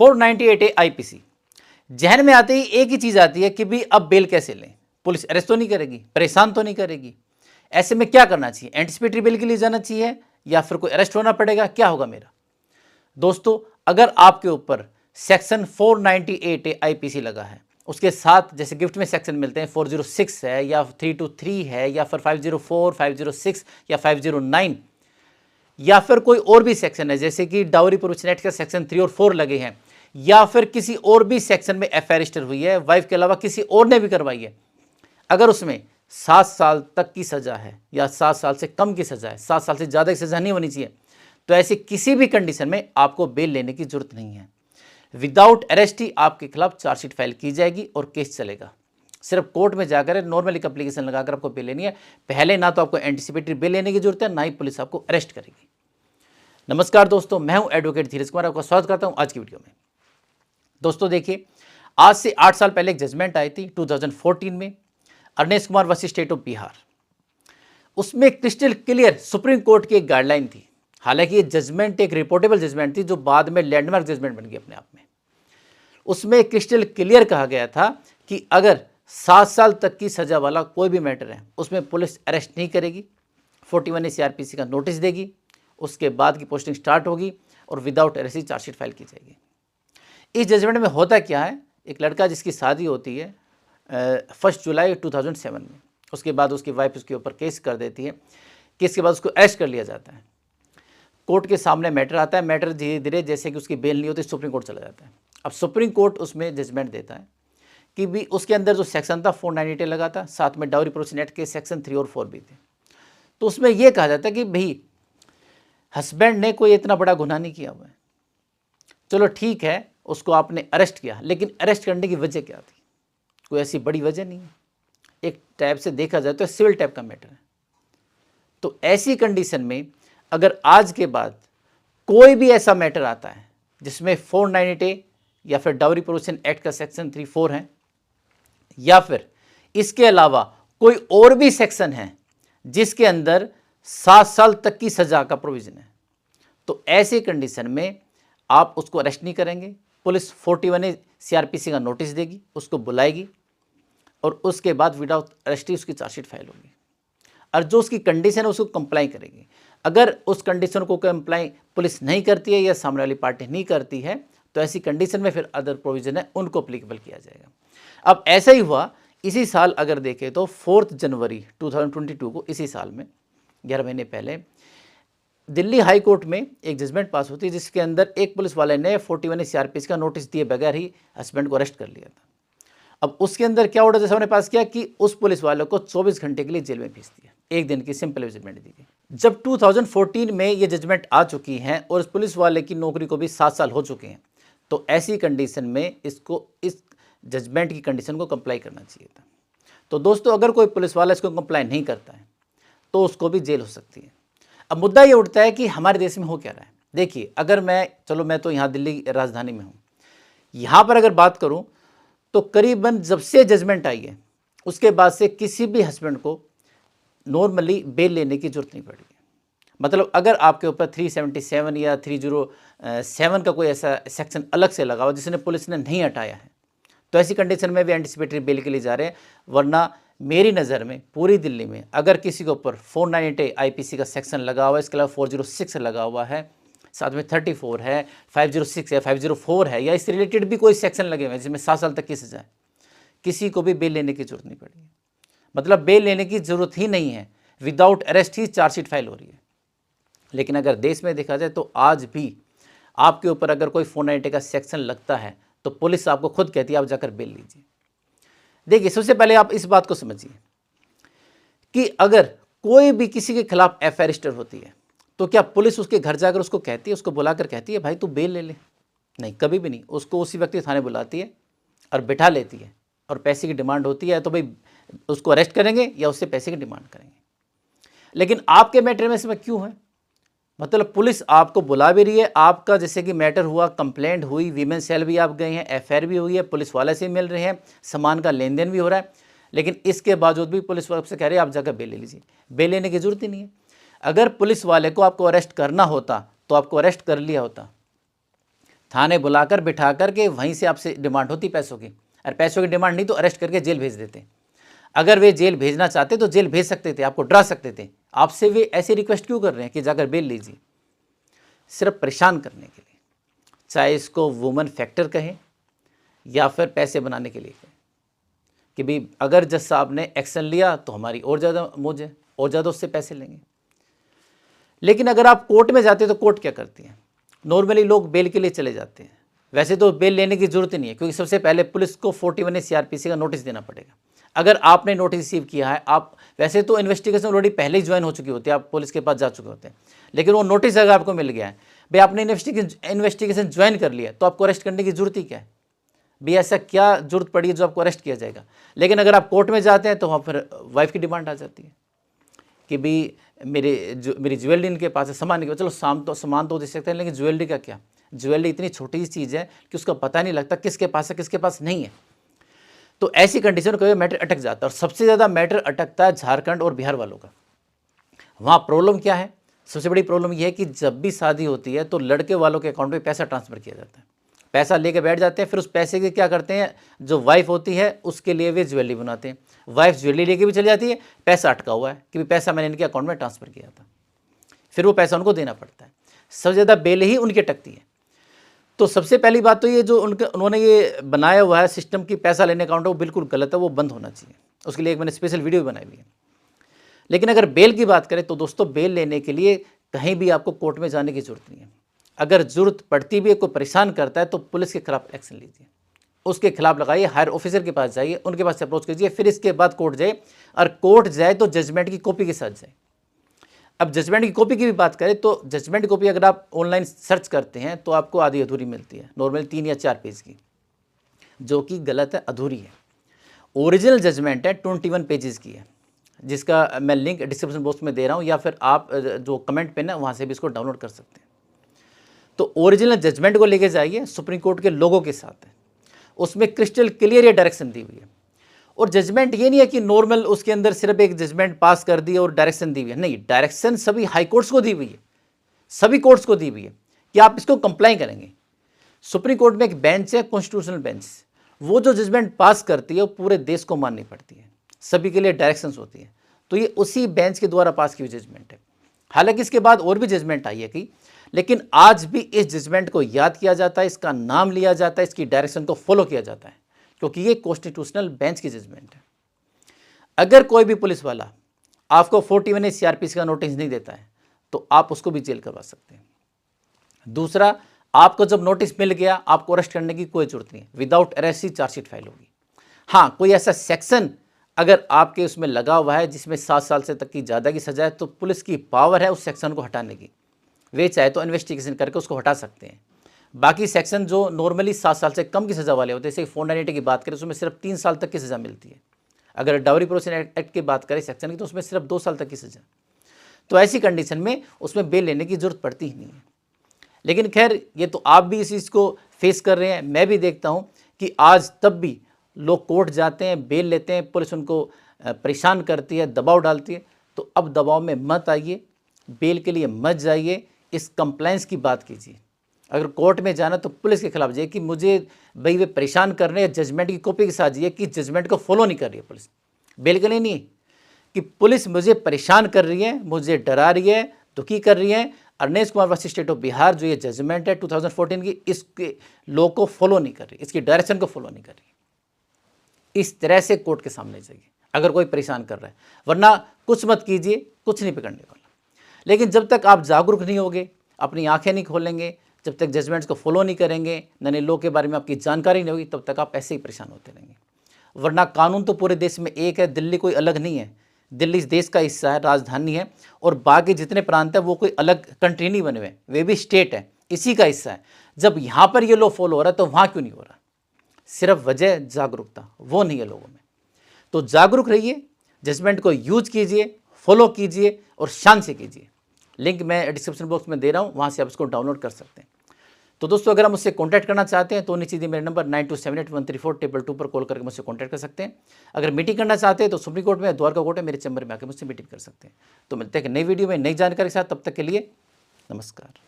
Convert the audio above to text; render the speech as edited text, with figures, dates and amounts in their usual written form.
498A IPC जहन में आते ही एक ही चीज आती है कि भी अब बेल कैसे लें। पुलिस अरेस्ट तो नहीं करेगी, परेशान तो नहीं करेगी। ऐसे में क्या करना चाहिए? एंटिसिपेटरी बेल के लिए जाना चाहिए या फिर कोई अरेस्ट होना पड़ेगा? क्या होगा मेरा? दोस्तों, अगर आपके ऊपर सेक्शन 498A आईपीसी लगा है, उसके साथ जैसे गिफ्ट में सेक्शन मिलते हैं 406 है या 323 है या फिर 504, 506 या 509 या फिर कोई और भी सेक्शन है जैसे कि डाउरी प्रोहिबिशन एक्ट का सेक्शन 3 और 4 लगे हैं या फिर किसी और भी सेक्शन में एफआईआर रजिस्टर हुई है, वाइफ के अलावा किसी और ने भी करवाई है, अगर उसमें 7 साल तक की सजा है या 7 साल से कम की सजा है, 7 साल से ज़्यादा की सजा नहीं होनी चाहिए, तो ऐसी किसी भी कंडीशन में आपको बेल लेने की जरूरत नहीं है। विदाउट अरेस्ट ही आपके खिलाफ चार्जशीट फाइल की जाएगी और केस चलेगा। सिर्फ कोर्ट में जाकर नॉर्मल एक एप्लीकेशन लगाकर आपको बेल लेनी है। पहले ना तो आपको एंटिसिपेटरी बेल लेने की जरूरत है, ना ही पुलिस आपको अरेस्ट करेगी। नमस्कार दोस्तों, मैं हूं एडवोकेट धीरज कुमार, आपका स्वागत करता हूं आज की वीडियो में। दोस्तों देखिए, आज से 8 साल पहले एक जजमेंट आई थी 2014 में, Arnesh Kumar versus state of Bihar. उसमें क्रिस्टल क्लियर सुप्रीम कोर्ट की एक गाइडलाइन थी। हालांकि ये जजमेंट एक रिपोर्टेबल जजमेंट थी जो बाद में लैंडमार्क जजमेंट बन गई अपने आप में। उसमें क्रिस्टल क्लियर कहा गया था कि अगर 7 साल तक की सजा वाला कोई भी मैटर है उसमें पुलिस अरेस्ट नहीं करेगी, 41A CRPC का नोटिस देगी, उसके बाद की पोस्टिंग स्टार्ट होगी और विदाउट अरेस्ट ही चार्जशीट फाइल की जाएगी। इस जजमेंट में होता क्या है, एक लड़का जिसकी शादी होती है 1 जुलाई 2007 में, उसके बाद उसकी वाइफ उसके ऊपर केस कर देती है। केस के बाद उसको अरेस्ट कर लिया जाता है। कोर्ट के सामने मैटर आता है। मैटर धीरे धीरे जैसे कि उसकी बेल नहीं होती, सुप्रीम कोर्ट चला जाता है। अब सुप्रीम कोर्ट उसमें जजमेंट देता है कि भी उसके अंदर जो सेक्शन था 498 लगा था, साथ में डाउरी प्रोहिबिशन एक्ट के सेक्शन 3 और 4 भी थे। तो उसमें यह कहा जाता है कि भाई हस्बैंड ने कोई इतना बड़ा गुनाह नहीं किया हुआ है, चलो ठीक है, उसको आपने अरेस्ट किया, लेकिन अरेस्ट करने की वजह क्या थी? कोई ऐसी बड़ी वजह नहीं है। एक टाइप से देखा जाए तो सिविल टाइप का मैटर है। तो ऐसी कंडीशन में अगर आज के बाद कोई भी ऐसा मैटर आता है जिसमें 498A या फिर डाउरी प्रोहिबिशन एक्ट का सेक्शन 3-4 है या फिर इसके अलावा कोई और भी सेक्शन है जिसके अंदर 7 साल तक की सजा का प्रोविजन है, तो ऐसी कंडीशन में आप उसको अरेस्ट नहीं करेंगे। पुलिस 41A CRPC का नोटिस देगी, उसको बुलाएगी और उसके बाद विदाउट अरेस्ट ही उसकी चार्जशीट फाइल होगी और जो उसकी कंडीशन है उसको कंप्लाई करेगी। अगर उस कंडीशन को कंप्लाई पुलिस नहीं करती है या सामने वाली पार्टी नहीं करती है, तो ऐसी कंडीशन में फिर अदर प्रोविजन है उनको अप्लीकेबल किया जाएगा। अब ऐसा ही हुआ इसी साल, अगर देखें तो 4 जनवरी 2022 को, इसी साल में 11 महीने पहले, दिल्ली हाई कोर्ट में एक जजमेंट पास होती है जिसके अंदर एक पुलिस वाले ने 41A CRPC का नोटिस दिए बगैर ही हस्बैंड को अरेस्ट कर लिया था। अब उसके अंदर क्या ऑर्डर जैसा पास किया कि उस पुलिस वाले को 24 घंटे के लिए जेल में भेज दिया, 1 दिन की सिंपल जजमेंट दी गई। जब 2014 में ये जजमेंट आ चुकी है और उस पुलिस वाले की नौकरी को भी 7 साल हो चुके हैं, तो ऐसी कंडीशन में इसको इस जजमेंट की कंडीशन को कंप्लाई करना चाहिए था। तो दोस्तों, अगर कोई पुलिस वाला इसको कंप्लाई नहीं करता है तो उसको भी जेल हो सकती है। अब मुद्दा ये उठता है कि हमारे देश में हो क्या रहा है। देखिए, अगर मैं तो यहाँ दिल्ली राजधानी में हूँ, यहाँ पर अगर बात करूँ तो करीबन जब से जजमेंट आई है उसके बाद से किसी भी हस्बैंड को नॉर्मली बेल लेने की जरूरत नहीं पड़ी है। मतलब अगर आपके ऊपर 377 या 307 का कोई ऐसा सेक्शन अलग से लगा हो जिसने पुलिस ने नहीं हटाया है, तो ऐसी कंडीशन में भी एंटिसिपेटरी बेल के लिए जा रहे हैं। वरना मेरी नज़र में पूरी दिल्ली में अगर किसी के ऊपर 498A आईपीसी का सेक्शन लगा हुआ है, इसके अलावा 406 लगा हुआ है, साथ में 34 है, 506 है, 504 है, या इससे रिलेटेड भी कोई सेक्शन लगे हुए हैं जिसमें 7 साल तक की सजा है, किसी को भी बेल लेने की जरूरत नहीं पड़ी है। मतलब बेल लेने की जरूरत ही नहीं है, विदाउट अरेस्ट ही चार्जशीट फाइल हो रही है। लेकिन अगर देश में देखा जाए तो आज भी आपके ऊपर अगर कोई 498A का सेक्शन लगता है तो पुलिस आपको खुद कहती है आप जाकर बेल लीजिए। देखिए, सबसे पहले आप इस बात को समझिए कि अगर कोई भी किसी के खिलाफ एफआईआर रजिस्टर होती है तो क्या पुलिस उसके घर जाकर उसको कहती है, उसको बुलाकर कहती है भाई तू बेल ले ले? नहीं, कभी भी नहीं। उसको उसी वक्त थाने बुलाती है और बिठा लेती है और पैसे की डिमांड होती है, तो भाई उसको अरेस्ट करेंगे या उससे पैसे की डिमांड करेंगे। लेकिन आपके मैटर में इसमें क्यों है? मतलब पुलिस आपको बुला भी रही है, आपका जैसे कि मैटर हुआ, कंप्लेंट हुई, वीमेन सेल भी आप गए हैं, एफआईआर भी हुई है, पुलिस वाले से मिल रहे हैं, सामान का लेन देन भी हो रहा है, लेकिन इसके बावजूद भी पुलिस वाले से कह रहे हैं आप जाकर बेल ले लीजिए। बेल लेने की जरूरत ही नहीं है। अगर पुलिस वाले को आपको अरेस्ट करना होता तो आपको अरेस्ट कर लिया होता, थाने बुलाकर बिठा करके वहीं से आपसे डिमांड होती पैसों की, और पैसों की डिमांड नहीं तो अरेस्ट करके जेल भेज देते। अगर वे जेल भेजना चाहते तो जेल भेज सकते थे, आपको डरा सकते थे। आपसे वे ऐसी रिक्वेस्ट क्यों कर रहे हैं कि जाकर बेल लीजिए? सिर्फ परेशान करने के लिए, चाहे इसको वुमन फैक्टर कहें या फिर पैसे बनाने के लिए कहें कि भाई अगर जज साहब ने एक्शन लिया तो हमारी और ज़्यादा मौज है, और ज़्यादा उससे पैसे लेंगे। लेकिन अगर आप कोर्ट में जाते तो कोर्ट क्या करती है? नॉर्मली लोग बेल के लिए चले जाते हैं। वैसे तो बेल लेने की जरूरत नहीं है, क्योंकि सबसे पहले पुलिस को 41A CRPC का नोटिस देना पड़ेगा। अगर आपने नोटिस रिसीव किया है, आप वैसे तो इन्वेस्टिगेशन ऑलरेडी पहले ही ज्वाइन हो चुकी होती है, आप पुलिस के पास जा चुके होते हैं, लेकिन वो नोटिस अगर आपको मिल गया है, भाई आपने इन्वेस्टिगेशन ज्वाइन कर लिया, तो आपको अरेस्ट करने की जरूरत ही क्या है? भाई ऐसा क्या जरूरत पड़ी है जो आपको अरेस्ट किया जाएगा? लेकिन अगर आप कोर्ट में जाते हैं तो वहाँ पर वाइफ की डिमांड आ जाती है कि भाई मेरी ज्वेलरी इनके पास है, सामान के, चलो सामान तो दे सकते हैं, लेकिन ज्वेलरी का क्या? ज्वेलरी इतनी छोटी सी चीज़ है कि उसका पता नहीं लगता किसके पास है किसके पास नहीं है। तो ऐसी कंडीशन में मैटर अटक जाता है, और सबसे ज़्यादा मैटर अटकता है झारखंड और बिहार वालों का। वहाँ प्रॉब्लम क्या है? सबसे बड़ी प्रॉब्लम यह है कि जब भी शादी होती है तो लड़के वालों के अकाउंट में पैसा ट्रांसफ़र किया जाता है, पैसा लेके बैठ जाते हैं। फिर उस पैसे के क्या करते हैं, जो वाइफ होती है उसके लिए वे ज्वेलरी बनाते हैं। वाइफ ज्वेलरी लेके भी चली जाती है, पैसा अटका हुआ है कि भी पैसा मैंने इनके अकाउंट में ट्रांसफ़र किया था, फिर वो पैसा उनको देना पड़ता है। सबसे ज़्यादा बेल ही उनकी अटकती है। तो सबसे पहली बात तो ये जो उन्होंने ये बनाया हुआ है सिस्टम की पैसा लेने अकाउंट, वो बिल्कुल गलत है, वो बंद होना चाहिए। उसके लिए एक मैंने स्पेशल वीडियो बनाई हुई है। लेकिन अगर बेल की बात करें तो दोस्तों, बेल लेने के लिए कहीं भी आपको कोर्ट में जाने की जरूरत नहीं है। अगर जरूरत पड़ती भी है, कोई परेशान करता है, तो पुलिस के खिलाफ एक्शन लीजिए, उसके खिलाफ लगाइए, हायर ऑफिसर के पास जाइए, उनके पास अप्रोच कीजिए, फिर इसके बाद कोर्ट जाए, और कोर्ट जाए तो जजमेंट की कॉपी के साथ जाए। अब जजमेंट की कॉपी की भी बात करें तो जजमेंट कॉपी अगर आप ऑनलाइन सर्च करते हैं तो आपको आधी अधूरी मिलती है, नॉर्मली 3 या 4 पेज की, जो कि गलत है, अधूरी है। ओरिजिनल जजमेंट है 21 पेजेस की है, जिसका मैं लिंक डिस्क्रिप्शन बॉक्स में दे रहा हूँ, या फिर आप जो कमेंट पे ना वहाँ से भी इसको डाउनलोड कर सकते हैं। तो ओरिजिनल जजमेंट को लेके जाइए, सुप्रीम कोर्ट के लोगों के साथ है, उसमें क्रिस्टल क्लियर ये डायरेक्शन दी हुई है। और जजमेंट ये नहीं है कि नॉर्मल उसके अंदर सिर्फ एक जजमेंट पास कर दी और डायरेक्शन दी हुई है, नहीं, डायरेक्शन सभी हाई कोर्ट्स को दी हुई है, सभी कोर्ट्स को दी हुई है कि आप इसको कंप्लाई करेंगे। सुप्रीम कोर्ट में एक बेंच है, कॉन्स्टिट्यूशनल बेंच, वो जो जजमेंट पास करती है वो पूरे देश को माननी पड़ती है, सभी के लिए डायरेक्शंस होती है। तो ये उसी बेंच के द्वारा पास की हुई जजमेंट है। हालांकि इसके बाद और भी जजमेंट आई है कि, लेकिन आज भी इस जजमेंट को याद किया जाता है, इसका नाम लिया जाता है, इसकी डायरेक्शन को फॉलो किया जाता है, क्योंकि ये कॉन्स्टिट्यूशनल बेंच की जजमेंट है। अगर कोई भी पुलिस वाला आपको 41A CRPC का नोटिस नहीं देता है तो आप उसको भी जेल करवा सकते हैं। दूसरा, आपको जब नोटिस मिल गया, आपको अरेस्ट करने की कोई जरूरत नहीं है, विदाउट अरेस्ट ही चार्जशीट फाइल होगी। हाँ, कोई ऐसा सेक्शन अगर आपके उसमें लगा हुआ है जिसमें 7 साल से तक की ज़्यादा की सजा है, तो पुलिस की पावर है उस सेक्शन को हटाने की, वे चाहे तो इन्वेस्टिगेशन करके उसको हटा सकते हैं। बाकी सेक्शन जो नॉर्मली 7 साल से कम की सज़ा वाले होते हैं, जैसे 498 की बात करें तो उसमें सिर्फ 3 साल तक की सज़ा मिलती है। अगर डाउरी प्रोविजन एक्ट की बात करें सेक्शन की, तो उसमें सिर्फ 2 साल तक की सज़ा। तो ऐसी कंडीशन में उसमें बेल लेने की ज़रूरत पड़ती ही नहीं है। लेकिन खैर, ये तो आप भी इस चीज़ को फेस कर रहे हैं, मैं भी देखता हूँ कि आज तब भी लोग कोर्ट जाते हैं, बेल लेते हैं, पुलिस उनको परेशान करती है, दबाव डालती है। तो अब दबाव में मत आइए, बेल के लिए मत जाइए, इस कंप्लाइंस की बात कीजिए। अगर कोर्ट में जाना तो पुलिस के खिलाफ जाइए कि मुझे भाई वे परेशान कर रहे हैं, जजमेंट की कॉपी के साथ जाइए कि जजमेंट को फॉलो नहीं कर रही है पुलिस। बेल के लिए नहीं, कि पुलिस मुझे परेशान कर रही है, मुझे डरा रही है, दुखी कर रही है। Arnesh Kumar versus state of Bihar जो ये जजमेंट है 2014 की, इसके लॉ को फॉलो नहीं कर रही, इसकी डायरेक्शन को फॉलो नहीं कर रही। इस तरह से कोर्ट के सामने जाइए अगर कोई परेशान कर रहा है, वरना कुछ मत कीजिए, कुछ नहीं पकड़ने वाला। लेकिन जब तक आप जागरूक नहीं होगे, अपनी आंखें नहीं खोलेंगे, जब तक जजमेंट्स को फॉलो नहीं करेंगे, नए लॉ के बारे में आपकी जानकारी नहीं होगी, तब तक आप ऐसे ही परेशान होते रहेंगे। वरना कानून तो पूरे देश में एक है, दिल्ली कोई अलग नहीं है। दिल्ली इस देश का हिस्सा है, राजधानी है, और बाकी जितने प्रांत है वो कोई अलग कंट्री नहीं बने हुए, वे भी स्टेट है, इसी का हिस्सा है। जब यहाँ पर ये लॉ फॉलो हो रहा है तो वहाँ क्यों नहीं हो रहा? सिर्फ वजह जागरूकता, वो नहीं है लोगों में। तो जागरूक रहिए, जजमेंट को यूज कीजिए, फॉलो कीजिए और शान से कीजिए। लिंक मैं डिस्क्रिप्शन बॉक्स में दे रहा हूँ, वहाँ से आप इसको डाउनलोड कर सकते हैं। तो दोस्तों, अगर आप मुझसे कॉन्टैक्ट करना चाहते हैं तो नीचे दिए मेरे नंबर 9278134222 पर कॉल करके मुझसे कॉन्टैक्ट कर सकते हैं। अगर मीटिंग करना चाहते हैं तो सुप्रीम कोर्ट में, द्वारका कोर्ट में, मेरे चैम्बर में आकर मुझसे मीटिंग कर सकते हैं। तो मिलते हैं नई वीडियो में नई जानकारी के साथ, तब तक के लिए नमस्कार।